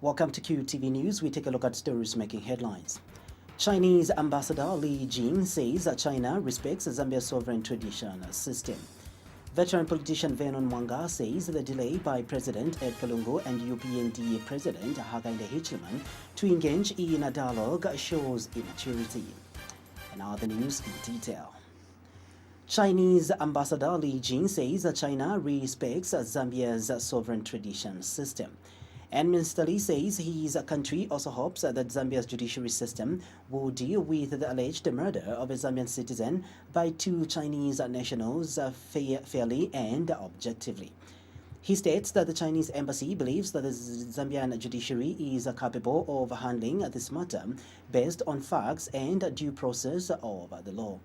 Welcome to QTV News. We take a look at stories making headlines. Chinese Ambassador Li Jing says that China respects Zambia's sovereign tradition system. Veteran politician Vernon Mwanga says the delay by President Edgar Lungu and UPND President Hakainde Hichilema to engage in a dialogue shows immaturity. And now the news in detail. Chinese Ambassador Li Jing says that China respects Zambia's sovereign tradition system. And Mr. Li says his country also hopes that Zambia's judiciary system will deal with the alleged murder of a Zambian citizen by two Chinese nationals fairly and objectively. He states that the Chinese embassy believes that the Zambian judiciary is capable of handling this matter based on facts and due process of the law.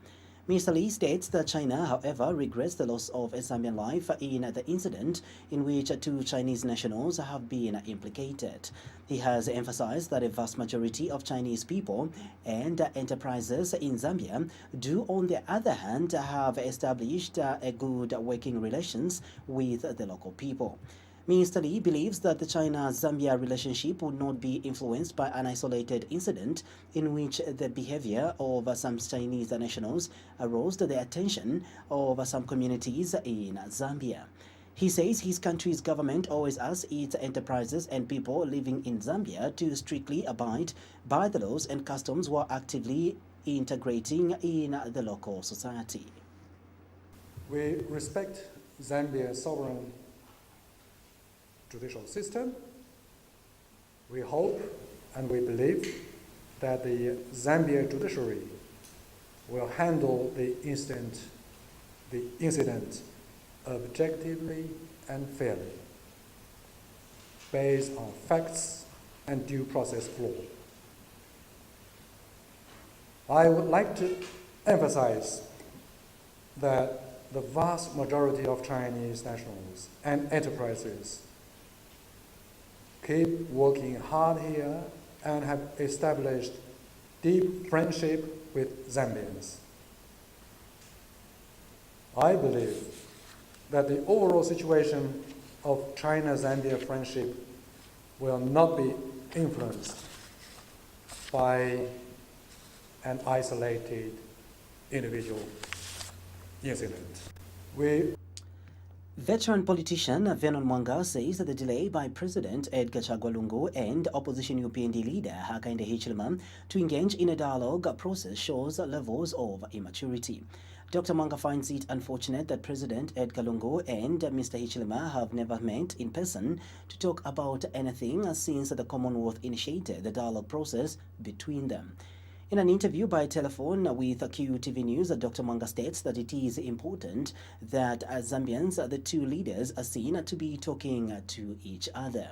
Mr. Li states that China, however, regrets the loss of a Zambian life in the incident in which two Chinese nationals have been implicated. He has emphasized that a vast majority of Chinese people and enterprises in Zambia do, on the other hand, have established a good working relations with the local people. Mr. Li believes that the China-Zambia relationship would not be influenced by an isolated incident in which the behavior of some Chinese nationals aroused the attention of some communities in Zambia. He says his country's government always asks its enterprises and people living in Zambia to strictly abide by the laws and customs while actively integrating in the local society. We respect Zambia's sovereign judicial system. We hope and we believe that the Zambia judiciary will handle the incident objectively and fairly, based on facts and due process of law. I would like to emphasize that the vast majority of Chinese nationals and enterprises keep working hard here and have established deep friendship with Zambians. I believe that the overall situation of China-Zambia friendship will not be influenced by an isolated individual incident. Veteran politician Vernon Mwanga says that the delay by President Edgar Lungu and opposition UPND leader Hakainde Hichilema to engage in a dialogue process shows levels of immaturity. Dr. Mwanga finds it unfortunate that President Edgar Lungu and Mr. Hichilema have never met in person to talk about anything since the Commonwealth initiated the dialogue process between them. In an interview by telephone with QTV News, Dr. Mwanga states that it is important that as Zambians, the two leaders are seen to be talking to each other.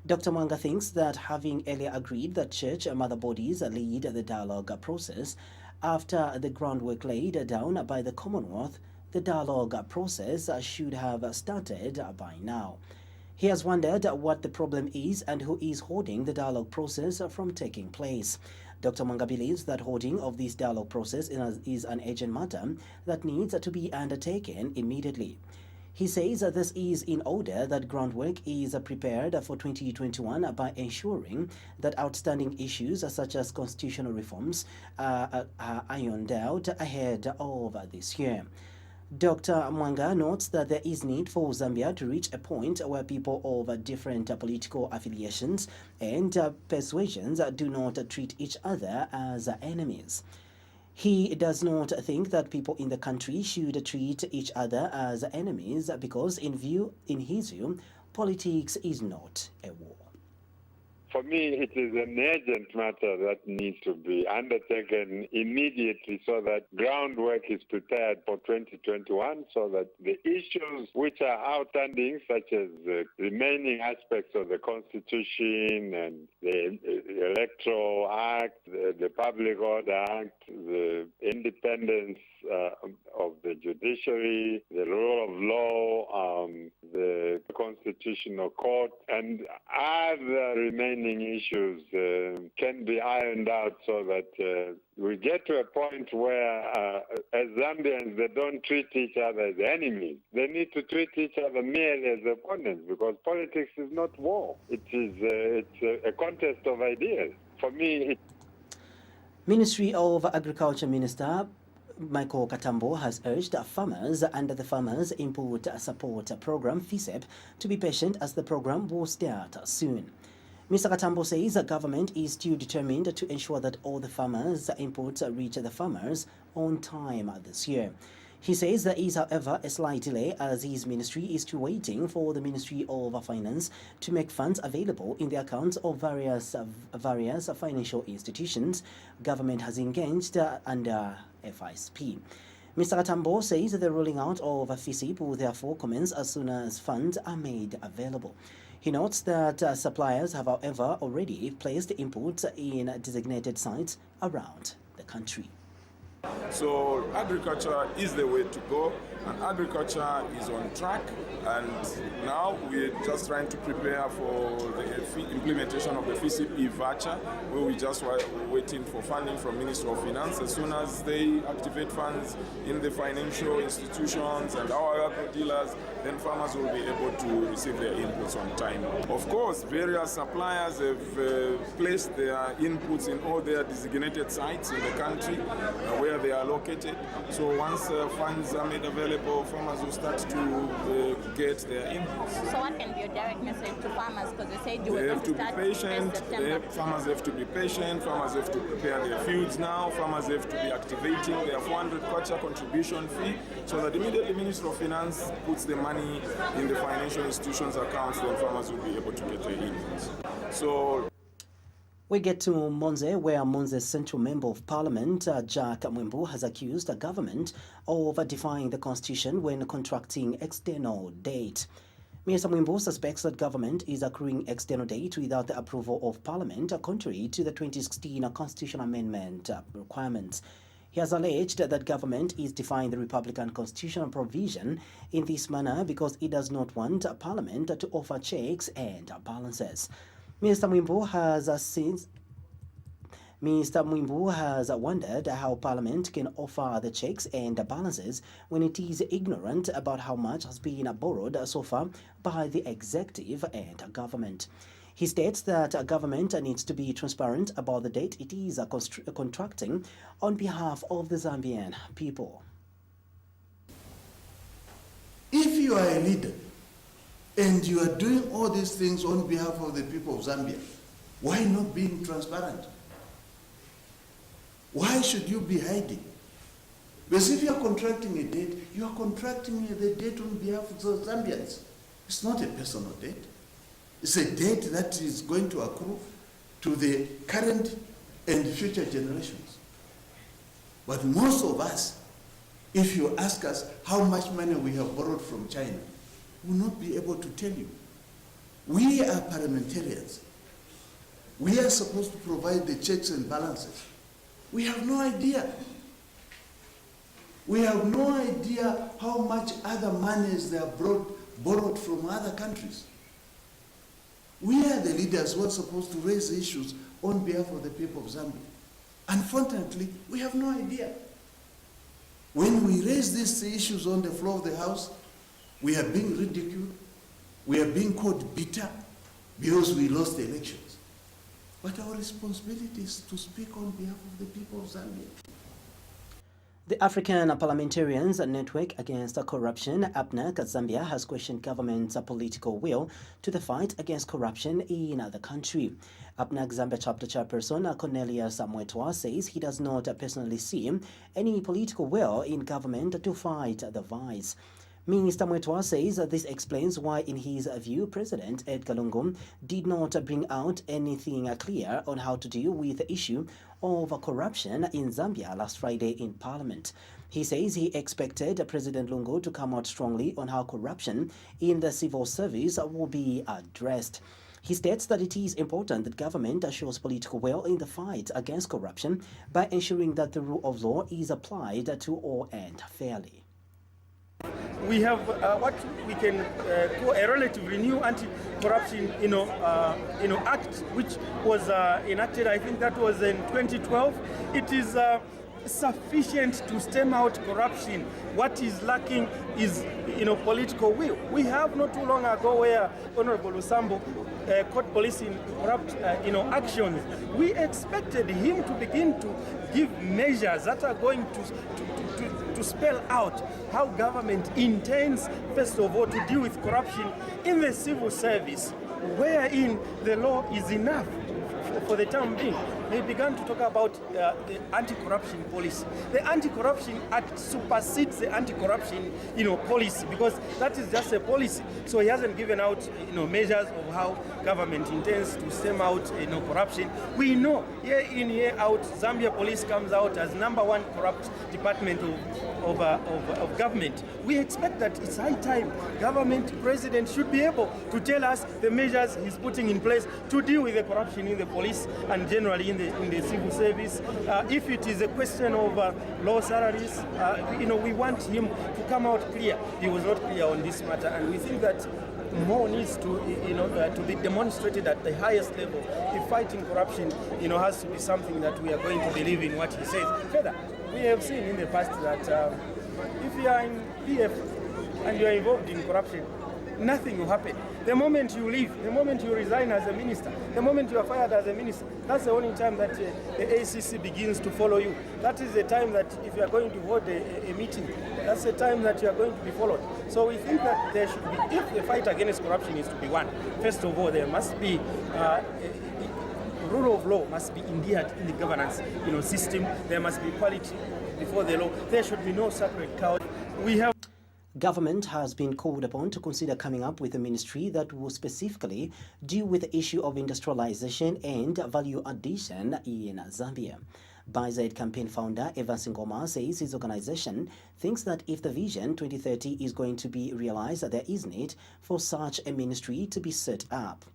Dr. Mwanga thinks that having earlier agreed that church mother bodies lead the dialogue process, after the groundwork laid down by the Commonwealth, the dialogue process should have started by now. He has wondered what the problem is and who is holding the dialogue process from taking place. Dr. Mwanga believes that holding of this dialogue process is an urgent matter that needs to be undertaken immediately. He says that this is in order that groundwork is prepared for 2021 by ensuring that outstanding issues such as constitutional reforms are ironed out ahead of this year. Dr. Mwanga notes that there is need for Zambia to reach a point where people of different political affiliations and persuasions do not treat each other as enemies. He does not think that people in the country should treat each other as enemies because in his view, politics is not a war. For me, it is an urgent matter that needs to be undertaken immediately so that groundwork is prepared for 2021 so that the issues which are outstanding, such as the remaining aspects of the Constitution and the Electoral Act, the Public Order Act, the independence of the judiciary, the rule of law, the Constitutional Court, and other remaining remaining issues can be ironed out so that we get to a point where, as Zambians, they don't treat each other as enemies. They need to treat each other merely as opponents, because politics is not war. It's a contest of ideas. For me, Ministry of Agriculture Minister Michael Katambo has urged farmers under the Farmers Input Support Program (FISEP) to be patient as the program will start soon. Mr. Katambo says the government is still determined to ensure that all the farmers' inputs reach the farmers on time this year. He says there is, however, a slight delay as his ministry is still waiting for the Ministry of Finance to make funds available in the accounts of various financial institutions government has engaged under FISP. Mr. Katambo says the rolling out of FISP will therefore commence as soon as funds are made available. He notes that suppliers have, however, already placed inputs in designated sites around the country. So agriculture is the way to go, and agriculture is on track, and now we're just trying to prepare for the implementation of the FISP voucher, where we just were waiting for funding from Ministry of Finance. As soon as they activate funds in the financial institutions and our agro dealers, then farmers will be able to receive their inputs on time. Of course, various suppliers have placed their inputs in all their designated sites in the country where they are located. So once funds are made available, farmers will start to get their inputs. So what can be your direct message to farmers? Because they said you were They going have to be start patient. Farmers have to be patient. Farmers have to prepare their fields now. Farmers have to be activating their 400 kwacha contribution fee, so that immediately Ministry of Finance puts the money in the financial institutions' accounts, then farmers will be able to get their inputs. So we get to Monze, where Monze's Central Member of Parliament, Jack Mwembu, has accused the government of defying the Constitution when contracting external debt. Mr. Mwembu suspects that government is accruing external debt without the approval of Parliament, contrary to the 2016 Constitutional Amendment requirements. He has alleged that government is defying the Republican constitutional provision in this manner because it does not want Parliament to offer checks and balances. Mr. Mwembu has wondered how Parliament can offer the checks and balances when it is ignorant about how much has been borrowed so far by the executive and government. He states that government needs to be transparent about the debt it is contracting on behalf of the Zambian people. If you are a leader and you are doing all these things on behalf of the people of Zambia, why not being transparent? Why should you be hiding? Because if you are contracting a debt, you are contracting the debt on behalf of the Zambians. It's not a personal debt. It's a debt that is going to accrue to the current and future generations. But most of us, if you ask us how much money we have borrowed from China, we will not be able to tell you. We are parliamentarians. We are supposed to provide the checks and balances. We have no idea. We have no idea how much other monies they have borrowed from other countries. We are the leaders who are supposed to raise issues on behalf of the people of Zambia. Unfortunately, we have no idea. When we raise these issues on the floor of the House, we are being ridiculed, we are being called bitter because we lost the elections. But our responsibility is to speak on behalf of the people of Zambia. The African Parliamentarians Network Against Corruption, APNAC Zambia, has questioned government's political will to the fight against corruption in the country. APNAC Zambia chapter chairperson Cornelius Mwetwa says he does not personally see any political will in government to fight the vice. Mr. Mwetwa says this explains why, in his view, President Edgar Lungu did not bring out anything clear on how to deal with the issue of corruption in Zambia last Friday in Parliament. He says he expected President Lungu to come out strongly on how corruption in the civil service will be addressed. He states that it is important that government shows political will in the fight against corruption by ensuring that the rule of law is applied to all and fairly. we have what we can call a relatively new anti-corruption, act, which was enacted. I think that was in 2012. It is sufficient to stem out corruption. What is lacking is, political will. We have not too long ago where Honorable Lusambo caught police in corrupt, actions. We expected him to begin to give measures that are going to spell out how government intends, first of all, to deal with corruption in the civil service, wherein the law is enough for the time being. They began to talk about the anti-corruption policy. The Anti-Corruption Act supersedes the anti-corruption, policy, because that is just a policy. So he hasn't given out, measures of how government intends to stem out, corruption. We know year in, year out, Zambia police comes out as #1 corrupt department of government. We expect that it's high time government president should be able to tell us the measures he's putting in place to deal with the corruption in the police and generally in the civil service. If it is a question of low salaries, we want him to come out clear. He was not clear on this matter, and we think that more needs to be demonstrated at the highest level. If fighting corruption, has to be something that we are going to believe in what he says. Further, we have seen in the past that if you are in PF and you are involved in corruption, nothing will happen. The moment you leave, the moment you resign as a minister, the moment you are fired as a minister, that's the only time that the ACC begins to follow you. That is the time that if you are going to hold a meeting, that's the time that you are going to be followed. So we think that there should be, if the fight against corruption is to be won, first of all, there must be rule of law must be adhered in the governance system. There must be equality before the law. There should be no sacred cow. Government has been called upon to consider coming up with a ministry that will specifically deal with the issue of industrialization and value addition in Zambia. BIZ campaign founder Evans Ngoma says his organization thinks that if the Vision 2030 is going to be realized, there is need for such a ministry to be set up.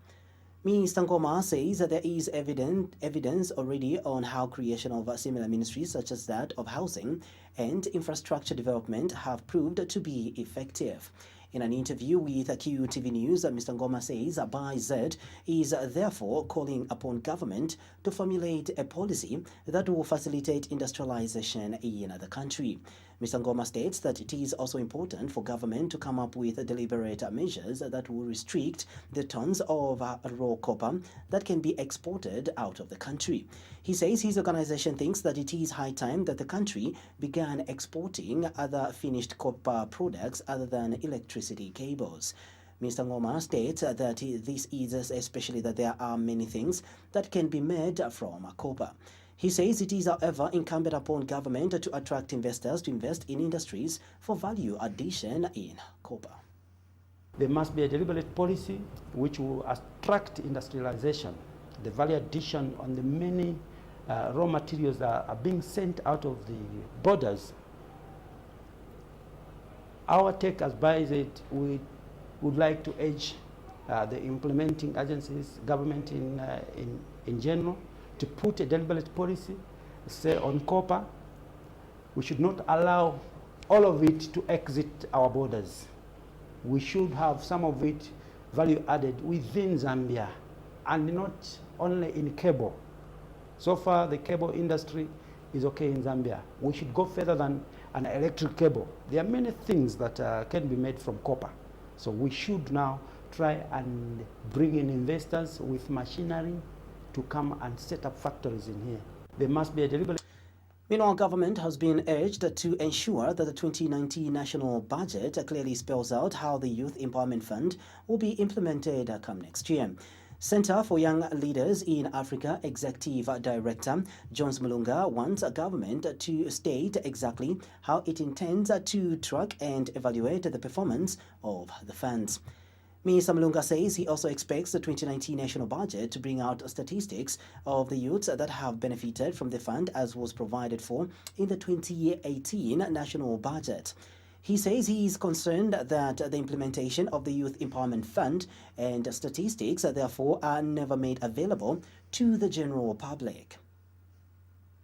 Mr. Ngoma says that there is evidence already on how creation of similar ministries such as that of housing and infrastructure development have proved to be effective. In an interview with QTV News, Mr. Ngoma says BIZ is therefore calling upon government to formulate a policy that will facilitate industrialization in the country. Mr. Ngoma states that it is also important for government to come up with deliberate measures that will restrict the tons of raw copper that can be exported out of the country. He says his organization thinks that it is high time that the country began exporting other finished copper products other than electricity cables. Mr. Ngoma states that this is especially that there are many things that can be made from copper. He says it is, however, incumbent upon government to attract investors to invest in industries for value addition in copper. There must be a deliberate policy which will attract industrialization, the value addition on the many raw materials that are being sent out of the borders. Our take as BIZ, we would like to urge the implementing agencies, government in general, to put a deliberate policy, say on copper. We should not allow all of it to exit our borders. We should have some of it value added within Zambia and not only in cable. So far the cable industry is okay in Zambia. We should go further than an electric cable. There are many things that can be made from copper. So we should now try and bring in investors with machinery to come and set up factories in here. There must be a deliberate... Meanwhile, government has been urged to ensure that the 2019 national budget clearly spells out how the Youth Empowerment Fund will be implemented come next year. Center for Young Leaders in Africa Executive Director Jones Mulunga wants government to state exactly how it intends to track and evaluate the performance of the funds. Mr. Mulunga says he also expects the 2019 national budget to bring out statistics of the youths that have benefited from the fund as was provided for in the 2018 national budget. He says he is concerned that the implementation of the Youth Empowerment Fund and statistics therefore are never made available to the general public.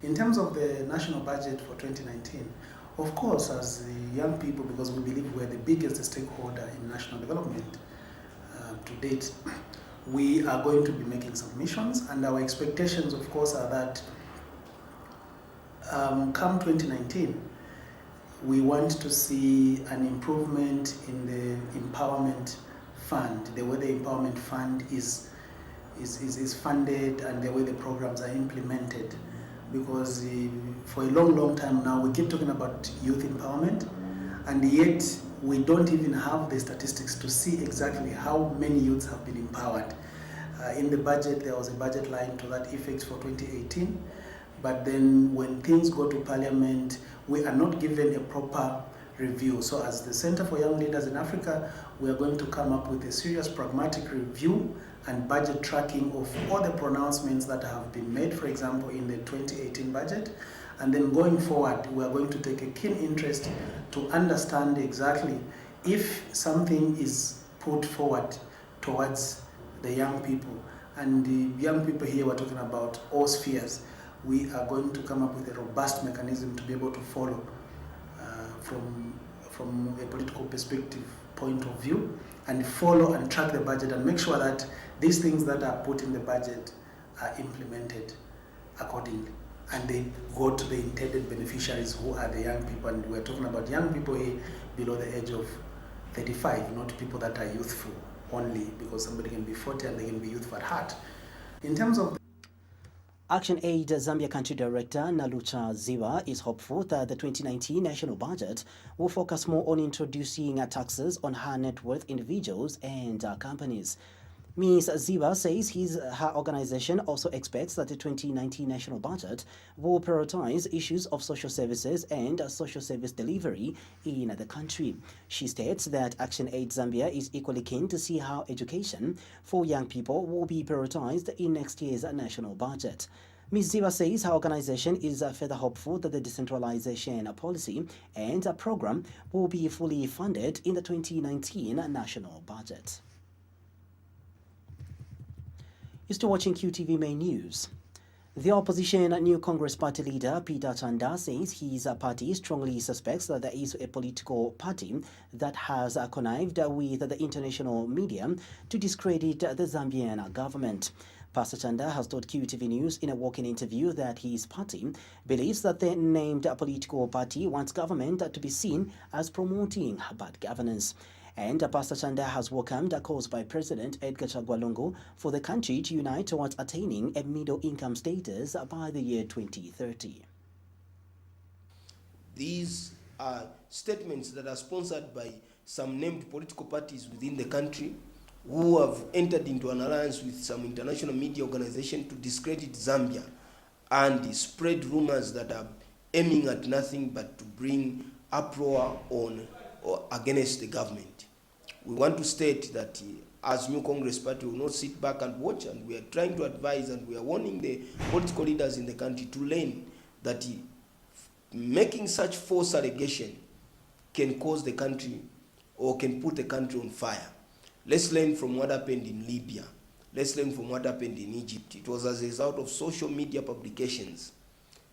In terms of the national budget for 2019, Of course, as the young people, because we believe we're the biggest stakeholder in national development to date, we are going to be making submissions, and our expectations, of course, are that come 2019, we want to see an improvement in the empowerment fund, the way the empowerment fund is funded and the way the programs are implemented. Because for a long time now, we keep talking about youth empowerment, and yet we don't even have the statistics to see exactly how many youths have been empowered. In the budget, there was a budget line to that effect for 2018, but then when things go to Parliament, we are not given a proper review. So as the Center for Young Leaders in Africa, we are going to come up with a serious pragmatic review and budget tracking of all the pronouncements that have been made, for example, in the 2018 budget. And then going forward, we are going to take a keen interest to understand exactly if something is put forward towards the young people. And the young people here, we're talking about all spheres. We are going to come up with a robust mechanism to be able to follow from a political perspective point of view, and follow and track the budget and make sure that these things that are put in the budget are implemented accordingly, and they go to the intended beneficiaries, who are the young people. And we're talking about young people here below the age of 35, not people that are youthful only, because somebody can be 40 and they can be youthful at heart. In terms of Action Aid Zambia Country Director Nalucha Ziwa is hopeful that the 2019 national budget will focus more on introducing taxes on high net worth individuals and companies. Ms. Ziwa says her organization also expects that the 2019 national budget will prioritize issues of social services and social service delivery in the country. She states that Action Aid Zambia is equally keen to see how education for young people will be prioritized in next year's national budget. Ms. Ziwa says her organization is further hopeful that the decentralization policy and program will be fully funded in the 2019 national budget. You're still watching QTV Main News. The opposition New Congress Party leader Peter Chanda says his party strongly suspects that there is a political party that has connived with the international media to discredit the Zambian government. Pastor Chanda has told QTV News in a walk-in interview that his party believes that the named political party wants government to be seen as promoting bad governance. And Pastor Chanda has welcomed calls by President Edgar Chagwa Lungu for the country to unite towards attaining a middle-income status by the year 2030. These are statements that are sponsored by some named political parties within the country who have entered into an alliance with some international media organization to discredit Zambia and spread rumors that are aiming at nothing but to bring uproar on or against the government. We want to state that as New Congress Party will not sit back and watch, and we are trying to advise and we are warning the political leaders in the country to learn that making such false allegation can cause the country or can put the country on fire. Let's learn from what happened in Libya. Let's learn from what happened in Egypt. It was as a result of social media publications.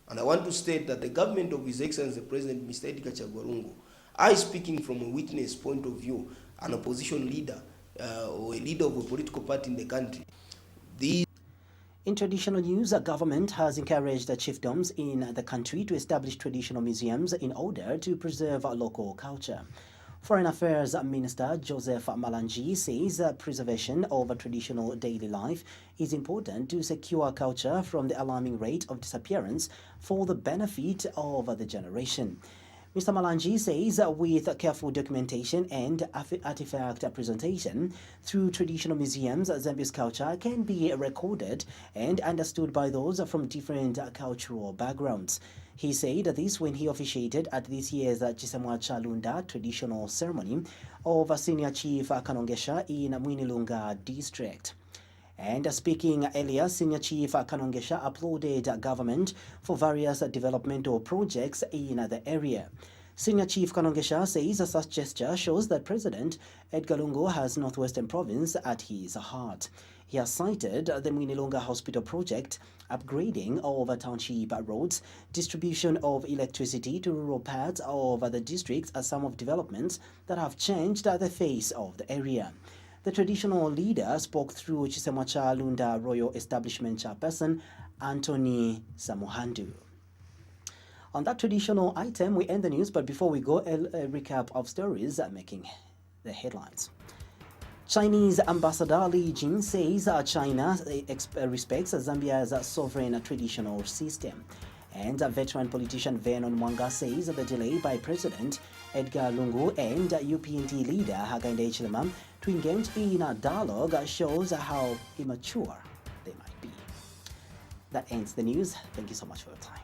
And I want to state that the government of His Excellency President Mr. Edgar Chagwa Lungu, I speaking from a witness point of view, an opposition leader or a leader of a political party in the country. In traditional news, the government has encouraged the chiefdoms in the country to establish traditional museums in order to preserve local culture. Foreign Affairs Minister Joseph Malangi says preservation of traditional daily life is important to secure culture from the alarming rate of disappearance for the benefit of the generation. Mr. Malangi says with careful documentation and artifact presentation through traditional museums, Zambia's culture can be recorded and understood by those from different cultural backgrounds. He said this when he officiated at this year's Chisamwa Chalunda traditional ceremony of Senior Chief Kanongesha in Mwinilunga district. And speaking earlier, Senior Chief Kanongesha applauded government for various developmental projects in the area. Senior Chief Kanongesha says such gesture shows that President Edgar Lungu has Northwestern Province at his heart. He has cited the Mwinilunga Hospital project, upgrading of township roads, distribution of electricity to rural parts of the district as some of developments that have changed the face of the area. The traditional leader spoke through Chisemwacha Lunda Royal Establishment Chairperson Anthony Samuhandu. On that traditional item, we end the news, but before we go, a recap of stories making the headlines. Chinese Ambassador Li Jing says China respects Zambia's sovereign traditional system. And veteran politician Vernon Mwanga says the delay by President Edgar Lungu and UPND leader Hakainde Hichilema to engage in a dialogue shows how immature they might be. That ends the news. Thank you so much for your time.